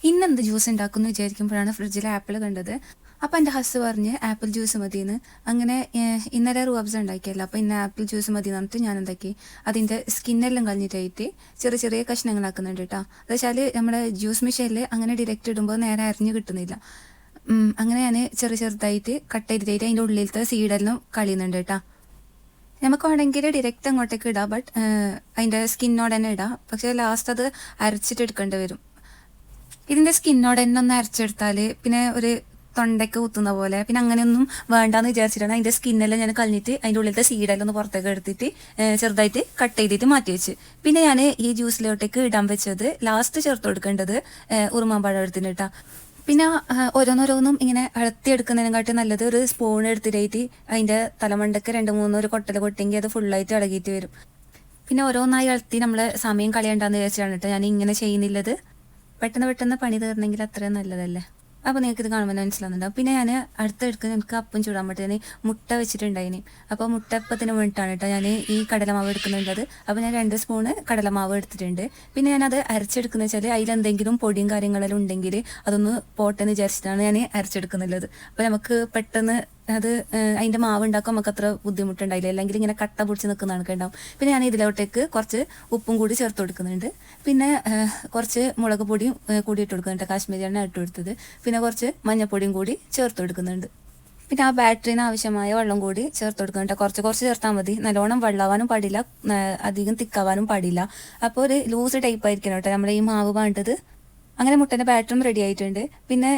ഇന്നെന്ത് juice ഉണ്ടാക്കുമെന്ന് വിചാരിക്കുമ്പോഴാണ് ഫ്രിഡ്ജിൽ apple കണ്ടത്. അപ്പം എൻ്റെ ഹസ് പറഞ്ഞ് ആപ്പിൾ ജ്യൂസ് മതിയെന്ന്. അങ്ങനെ ഇന്നലെ റൂഅബ്സ ഉണ്ടാക്കിയല്ലോ, അപ്പോൾ ഇന്ന് ആപ്പിൾ ജ്യൂസ് മതി എന്ന് പറഞ്ഞിട്ട് ഞാൻ എന്താക്കി, അതിൻ്റെ സ്കിന്നെല്ലാം കളഞ്ഞിട്ടായിട്ട് ചെറിയ ചെറിയ കഷ്ണങ്ങളാക്കുന്നുണ്ട് കേട്ടോ. അത് വെച്ചാൽ നമ്മുടെ ജ്യൂസ് മെഷീനിൽ അങ്ങനെ ഡിറക്റ്റ് ഇടുമ്പോൾ നേരെ അരിഞ്ഞ് കിട്ടുന്നില്ല. അങ്ങനെ ഞാൻ ചെറുതായിട്ട് കട്ട് ചെയ്തിട്ടായിട്ട് അതിൻ്റെ ഉള്ളിലത്തെ സീഡെല്ലാം കളയുന്നുണ്ട് കേട്ടോ. നമുക്ക് വേണമെങ്കിൽ ഡിറക്റ്റ് അങ്ങോട്ടേക്ക് ഇടാം, ബട്ട് അതിൻ്റെ സ്കിന്നോട് തന്നെ ഇടാം. പക്ഷേ ലാസ്റ്റ് അത് അരച്ചിട്ട് എടുക്കേണ്ടി വരും. ഇതിൻ്റെ സ്കിന്നോട് തന്നെ ഒന്ന് അരച്ചെടുത്താൽ പിന്നെ ഒരു തൊണ്ടയ്ക്ക് കുത്തുന്ന പോലെ പിന്നെ അങ്ങനെയൊന്നും വേണ്ടാന്ന് വിചാരിച്ചിട്ടാണ് അതിൻ്റെ സ്കിന്നെല്ലാം ഞാൻ കളഞ്ഞിട്ട് അതിൻ്റെ ഉള്ളിലത്തെ സീഡെല്ലാം ഒന്ന് പുറത്തേക്ക് എടുത്തിട്ട് ചെറുതായിട്ട് കട്ട് ചെയ്തിട്ട് മാറ്റി വെച്ച്. പിന്നെ ഞാൻ ഈ ജ്യൂസിലോട്ടേക്ക് ഇടാൻ വെച്ചത് ലാസ്റ്റ് ചേർത്ത് കൊടുക്കേണ്ടത് ഉറുമാമ്പഴം എടുത്തിട്ട് കേട്ടോ. പിന്നെ ഓരോന്നോരോന്നും ഇങ്ങനെ അളത്തിയെടുക്കുന്നതിനെക്കാട്ടി നല്ലത് ഒരു സ്പൂൺ എടുത്തിട്ട് അതിൻ്റെ തലമണ്ടയ്ക്ക് 2-3 ഒരു കൊട്ടൽ കൊട്ടെങ്കിൽ അത് ഫുള്ളായിട്ട് ഇളകിയിട്ട് വരും. പിന്നെ ഓരോന്നായി അളത്തി നമ്മൾ സമയം കളയണ്ടെന്ന് വിചാരിച്ചാണ് കേട്ടോ ഞാൻ ഇങ്ങനെ ചെയ്യുന്നില്ലത്. പെട്ടെന്ന് പണി തീർന്നെങ്കിൽ അത്രയും നല്ലതല്ലേ. അപ്പോൾ നിങ്ങൾക്ക് ഇത് കാണുമ്പോൾ മനസ്സിലാവുന്നുണ്ടാവും. പിന്നെ ഞാൻ അടുത്തെടുക്കുന്ന എനിക്ക് അപ്പം ചൂടാൻ പറ്റുന്ന മുട്ട വെച്ചിട്ടുണ്ടായിന്. അപ്പോൾ മുട്ടപ്പത്തിന് വേണ്ടിയിട്ടാണ് കേട്ടോ ഞാൻ ഈ കടലമാവ് എടുക്കുന്നുള്ളത്. അപ്പോൾ ഞാൻ 2 സ്പൂണ് കടലമാവ് എടുത്തിട്ടുണ്ട്. പിന്നെ ഞാനത് അരച്ചെടുക്കുന്നത് വെച്ചാൽ അതിലെന്തെങ്കിലും പൊടിയും കാര്യങ്ങളെല്ലാം ഉണ്ടെങ്കിൽ അതൊന്ന് പോട്ടെന്ന് വിചാരിച്ചിട്ടാണ് ഞാൻ അരച്ചെടുക്കുന്നുള്ളത്. അപ്പോൾ നമുക്ക് പെട്ടെന്ന് അത് അതിൻ്റെ മാവ് ഉണ്ടാക്കാൻ നമുക്ക് അത്ര ബുദ്ധിമുട്ടുണ്ടായില്ല, അല്ലെങ്കിൽ ഇങ്ങനെ കട്ട പിടിച്ച് നിൽക്കുന്നതാണ് ഉണ്ടാവും. പിന്നെ ഞാൻ ഇതിലോട്ടേക്ക് കുറച്ച് ഉപ്പും കൂടി ചേർത്ത് കൊടുക്കുന്നുണ്ട്. പിന്നെ കുറച്ച് മുളക് പൊടിയും കൂടി ഇട്ട് കൊടുക്കുന്നുണ്ട്, കാശ്മീരിയാണ് ഇട്ട് കൊടുത്തത്. പിന്നെ കുറച്ച് മഞ്ഞൾപ്പൊടിയും കൂടി ചേർത്ത് കൊടുക്കുന്നുണ്ട്. പിന്നെ ആ ബാറ്ററിന് ആവശ്യമായ വെള്ളം കൂടി ചേർത്ത് കൊടുക്കുന്നുണ്ട്. കുറച്ച് ചേർത്താൽ മതി, നല്ലോണം വെള്ളാവാനും പാടില്ല, അധികം തിക്കാവാനും പാടില്ല. അപ്പോൾ ഒരു ലൂസ് ടൈപ്പ് ആയിരിക്കണം കേട്ടോ നമ്മുടെ ഈ മാവ് വേണ്ടത്. അങ്ങനെ മുട്ടേൻ്റെ ബാറ്ററും റെഡി ആയിട്ടുണ്ട്. പിന്നെ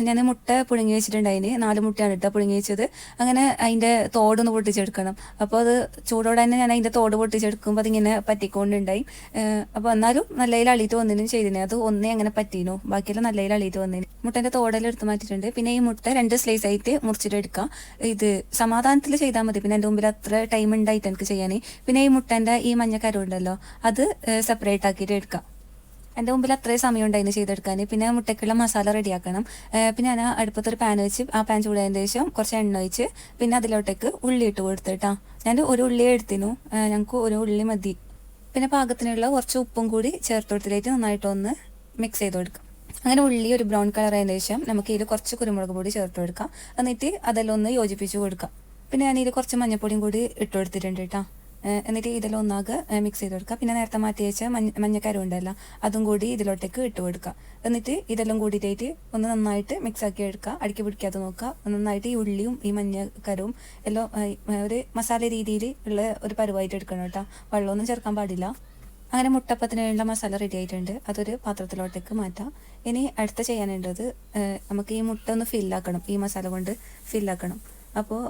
ഞാൻ മുട്ട പുഴുങ്ങി വെച്ചിട്ടുണ്ടായിന്, 4 മുട്ടയാണ് ഇട്ട പുഴുങ്ങി വെച്ചത്. അങ്ങനെ അതിൻ്റെ തോടൊന്ന് പൊട്ടിച്ചെടുക്കണം. അപ്പോൾ അത് ചൂടോടെ തന്നെ ഞാൻ അതിൻ്റെ തോട് പൊട്ടിച്ചെടുക്കുമ്പോൾ അതിങ്ങനെ പറ്റിക്കൊണ്ടുണ്ടായി. അപ്പോൾ എന്നാലും നല്ലതിൽ അളിയിട്ട് വന്നതിനും ചെയ്തിന്, അത് ഒന്നേ അങ്ങനെ പറ്റീനു, ബാക്കിയെല്ലാം നല്ലതിൽ അളിയിട്ട് വന്നതിന്. മുട്ടേൻ്റെ തോടെല്ലാം എടുത്ത് മാറ്റിയിട്ടുണ്ട്. പിന്നെ ഈ മുട്ട 2 സ്ലൈസ് ആയിട്ട് മുറിച്ചിട്ട് എടുക്കാം. ഇത് സമാധാനത്തിൽ ചെയ്താൽ മതി, പിന്നെ എൻ്റെ മുമ്പിൽ അത്ര ടൈം ഉണ്ടായിട്ട് എനിക്ക് ചെയ്യാൻ. പിന്നെ ഈ മുട്ടേൻ്റെ ഈ മഞ്ഞക്കരു ഉണ്ടല്ലോ അത് സെപ്പറേറ്റ് ആക്കിയിട്ട് എടുക്കാം. എൻ്റെ മുമ്പിൽ അത്രയും സമയം ഉണ്ടായിരുന്നു ചെയ്തെടുക്കാൻ. പിന്നെ മുട്ടയ്ക്കുള്ള മസാല റെഡിയാക്കണം. പിന്നെ ഞാൻ അടുപ്പത്തൊരു പാൻ വെച്ച് ആ പാൻ ചൂടായതിന് ശേഷം കുറച്ച് എണ്ണ ഒഴിച്ച് പിന്നെ അതിലോട്ടേക്ക് ഉള്ളി ഇട്ട് കൊടുത്തിട്ടാ. ഞാൻ ഒരു ഉള്ളി എടുത്തിനു, ഞങ്ങൾക്ക് ഒരു ഉള്ളി മതി. പിന്നെ പാകത്തിനുള്ള കുറച്ച് ഉപ്പും കൂടി ചേർത്ത് കൊടുത്തിട്ട് നന്നായിട്ടൊന്ന് മിക്സ് ചെയ്ത് കൊടുക്കാം. അങ്ങനെ ഉള്ളി ഒരു ബ്രൗൺ കളർ ആയതിനു ശേഷം നമുക്ക് ഇതിൽ കുറച്ച് കുരുമുളക് പൊടി ചേർത്ത് കൊടുക്കാം. എന്നിട്ട് അതെല്ലാം ഒന്ന് യോജിപ്പിച്ച് കൊടുക്കാം. പിന്നെ ഞാൻ ഇതിൽ കുറച്ച് മഞ്ഞൾപ്പൊടിയും കൂടി ഇട്ട് കൊടുത്തിട്ടുണ്ട് കേട്ടോ. എന്നിട്ട് ഇതെല്ലാം ഒന്നാകെ മിക്സ് ചെയ്ത് കൊടുക്കുക. പിന്നെ നേരത്തെ മാറ്റി വെച്ച മഞ്ഞക്കരം ഉണ്ടല്ലോ അതും കൂടി ഇതിലോട്ടേക്ക് ഇട്ട് കൊടുക്കുക. എന്നിട്ട് ഇതെല്ലാം കൂടിയിട്ടായിട്ട് ഒന്ന് നന്നായിട്ട് മിക്സ് ആക്കി എടുക്കുക, അടുക്കി പിടിക്കാതെ നോക്കുക. നന്നായിട്ട് ഈ ഉള്ളിയും ഈ മഞ്ഞക്കരവും എല്ലാം ഒരു മസാല രീതിയിൽ ഉള്ള ഒരു പരുവായിട്ട് എടുക്കണം കേട്ടോ, വെള്ളമൊന്നും ചേർക്കാൻ പാടില്ല. അങ്ങനെ മുട്ടപ്പത്തിനുള്ള മസാല റെഡി ആയിട്ടുണ്ട്, അതൊരു പാത്രത്തിലോട്ടേക്ക് മാറ്റാം. ഇനി അടുത്ത ചെയ്യാനുള്ളത് നമുക്ക് ഈ മുട്ട ഒന്ന് ഫില്ലാക്കണം, ഈ മസാല കൊണ്ട് ഫില്ലാക്കണം. അപ്പോൾ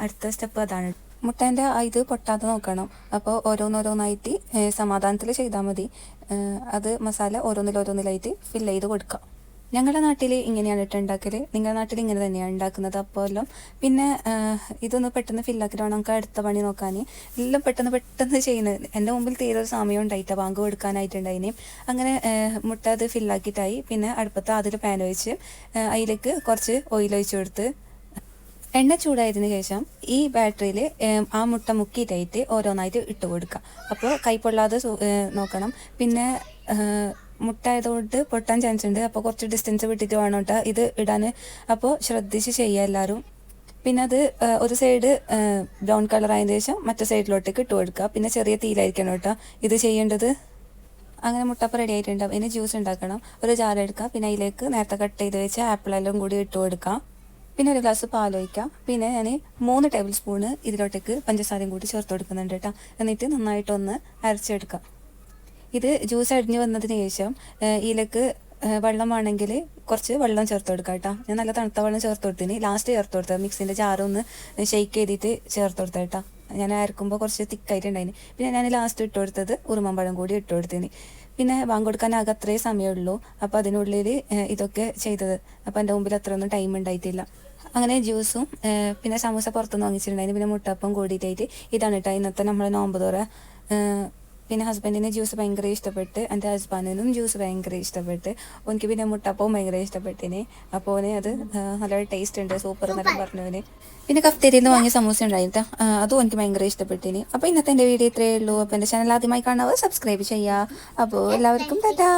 അടുത്ത സ്റ്റെപ്പ് അതാണ്. മുട്ടേൻ്റെ ഇത് പൊട്ടാതെ നോക്കണം. അപ്പോൾ ഓരോന്നോരോന്നായിട്ട് സമാധാനത്തിൽ ചെയ്താൽ മതി. അത് മസാല ഓരോന്നിലായിട്ട് ഫില്ല് ചെയ്ത് കൊടുക്കാം. ഞങ്ങളുടെ നാട്ടിൽ ഇങ്ങനെയാണ് ഇട്ട് ഉണ്ടാക്കൽ, നിങ്ങളുടെ നാട്ടിൽ ഇങ്ങനെ തന്നെയാണ് ഉണ്ടാക്കുന്നത്. അപ്പോൾ എല്ലാം പിന്നെ ഇതൊന്ന് പെട്ടെന്ന് ഫില്ലാക്കിയിട്ട് വേണം നമുക്ക് അടുത്ത പണി നോക്കാൻ. എല്ലാം പെട്ടെന്ന് ചെയ്യുന്നത്. എൻ്റെ മുമ്പിൽ തീരെ ഒരു സമയം ഉണ്ടായിട്ട് ബാങ്ക് കൊടുക്കാനായിട്ടുണ്ടായിന്. അങ്ങനെ മുട്ട അത് ഫില്ലാക്കിയിട്ടായി. പിന്നെ അടുപ്പത്ത് അതിൽ പാൻ ഒഴിച്ച് അതിലേക്ക് കുറച്ച് ഓയിൽ ഒഴിച്ച് കൊടുത്ത് എണ്ണ ചൂടായതിനു ശേഷം ഈ ബാറ്ററിയിൽ ആ മുട്ട മുക്കിയിട്ടായിട്ട് ഓരോന്നായിട്ട് ഇട്ട് കൊടുക്കുക. അപ്പോൾ കൈ പൊള്ളാതെ നോക്കണം. പിന്നെ മുട്ട ആയതുകൊണ്ട് പൊട്ടാൻ ചാൻസ് ഉണ്ട്, അപ്പോൾ കുറച്ച് ഡിസ്റ്റൻസ് വിട്ടിട്ട് വേണം കേട്ടോ ഇത് ഇടാൻ. അപ്പോൾ ശ്രദ്ധിച്ച് ചെയ്യുക എല്ലാവരും. പിന്നെ അത് ഒരു സൈഡ് ബ്രൗൺ കളർ ആയതിനു ശേഷം മറ്റേ സൈഡിലോട്ടേക്ക് ഇട്ട് കൊടുക്കുക. പിന്നെ ചെറിയ തീയിലായിരിക്കണം കേട്ടോ ഇത് ചെയ്യേണ്ടത്. അങ്ങനെ മുട്ടപ്പം റെഡി ആയിട്ടുണ്ടാവും. ഇനി ജ്യൂസ് ഉണ്ടാക്കണം. ഒരു ജാർ എടുക്കുക, പിന്നെ അതിലേക്ക് നേരത്തെ കട്ട് ചെയ്ത് വെച്ച ആപ്പിളെല്ലാം കൂടി ഇട്ട് കൊടുക്കാം. പിന്നെ ഒരു ഗ്ലാസ് പാലൊഴിക്കാം. പിന്നെ ഞാൻ 3 ടേബിൾ സ്പൂണ് ഇതിലോട്ടേക്ക് പഞ്ചസാരയും കൂടി ചേർത്ത് കൊടുക്കുന്നുണ്ട് കേട്ടോ. എന്നിട്ട് നന്നായിട്ടൊന്ന് അരച്ചെടുക്കാം. ഇത് ജ്യൂസ് അരിഞ്ഞ് വന്നതിന് ശേഷം ഇതിലേക്ക് വെള്ളമാണെങ്കിൽ കുറച്ച് വെള്ളം ചേർത്ത് കൊടുക്കാം കേട്ടോ. ഞാൻ നല്ല തണുത്ത വെള്ളം ചേർത്ത് കൊടുത്തിന്, ലാസ്റ്റ് ചേർത്ത് കൊടുത്തത് മിക്സിൻ്റെ ജാറൊന്ന് ഷെയ്ക്ക് ചെയ്തിട്ട് ചേർത്ത് കൊടുത്ത കേട്ടോ. ഞാൻ അരക്കുമ്പോൾ കുറച്ച് തിക്കായിട്ടുണ്ടായിന്. പിന്നെ ഞാൻ ലാസ്റ്റ് ഇട്ട് കൊടുത്തത് ഉറുമാമ്പഴം കൂടി ഇട്ട് കൊടുത്തിന്. പിന്നെ ബാങ്ക് കൊടുക്കാനാകെ അത്രയും സമയമുള്ളൂ, അപ്പോൾ അതിനുള്ളിൽ ഇതൊക്കെ ചെയ്തത്. അപ്പോൾ എൻ്റെ മുമ്പിൽ അത്രയൊന്നും ടൈം ഉണ്ടായിട്ടില്ല. അങ്ങനെ ജ്യൂസും പിന്നെ സമൂസ പുറത്തുനിന്ന് വാങ്ങിച്ചിട്ടുണ്ടായിരുന്നു. പിന്നെ മുട്ടപ്പം കൂടിയിട്ടായിട്ട് ഇതാണ് കേട്ടോ ഇന്നത്തെ നമ്മൾ നോമ്പ് തുറ. പിന്നെ ഹസ്ബൻഡിന് ജ്യൂസ് ഭയങ്കര ഇഷ്ടപ്പെട്ട്, എൻ്റെ ഹസ്ബൻഡിനും ജ്യൂസ് ഭയങ്കര ഇഷ്ടപ്പെട്ട്. എനിക്ക് പിന്നെ മുട്ടപ്പവും ഭയങ്കര ഇഷ്ടപ്പെട്ടിന്. അപ്പോൾ ഓന് അത് നല്ല ടേസ്റ്റ് ഉണ്ട്, സൂപ്പർ എന്നൊക്കെ പറഞ്ഞവന്. പിന്നെ കഫ്തേരിയിൽ നിന്ന് വാങ്ങിയ സമൂസ ഉണ്ടായിട്ട് അതും എനിക്ക് ഭയങ്കര ഇഷ്ടപ്പെട്ടിന്. അപ്പോൾ ഇന്നത്തെ എൻ്റെ വീഡിയോ ഇത്രയേ ഉള്ളൂ. അപ്പോൾ എൻ്റെ ചാനൽ ആദ്യമായി കാണാവോ സബ്സ്ക്രൈബ് ചെയ്യുക. അപ്പോൾ എല്ലാവർക്കും ടാറ്റാ.